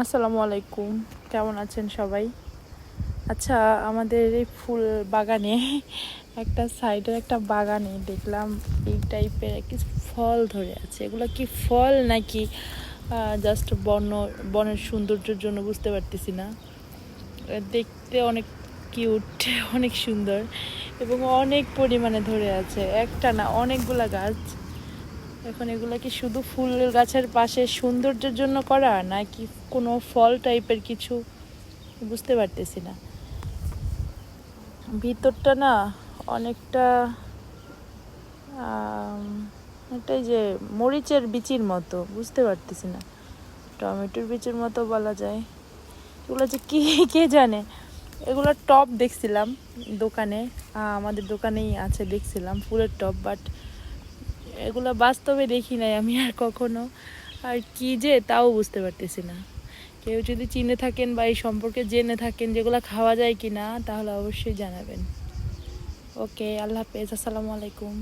আসসালামু আলাইকুম, কেমন আছেন সবাই? আচ্ছা, আমাদের এই ফুল বাগানে একটা সাইডের একটা বাগানে দেখলাম এই টাইপের কিছু ফল ধরে আছে। এগুলো কি ফল নাকি জাস্ট বনের সৌন্দর্যের জন্য বুঝতে পারতেছি না। দেখতে অনেক কিউট, অনেক সুন্দর এবং অনেক পরিমাণে ধরে আছে। একটা না, অনেকগুলা গাছ। এখন এগুলো কি শুধু ফুল গাছের পাশে সৌন্দর্যের জন্য করা নাকি কোনো ফল টাইপের কিছু, বুঝতে পারতেছি না। ভিতরটা না অনেকটা এটাই যে মরিচের বিচির মতো, বুঝতে পারতেছি না, টমেটোর বিচির মতো বলা যায়। এগুলো যে কি কে জানে। এগুলো টব দেখছিলাম দোকানে, আমাদের দোকানেই আছে, দেখছিলাম ফুলের টব, বাট এগুলো বাস্তবে দেখি নাই আমি আর কখনো। আর কি যে তাও বুঝতে পারতেছি না। কেউ যদি চিনে থাকেন বা এই সম্পর্কে জেনে থাকেন যেগুলো খাওয়া যায় কি না, তাহলে অবশ্যই জানাবেন। ওকে, আল্লাহ হাফেজ, আসসালামু আলাইকুম।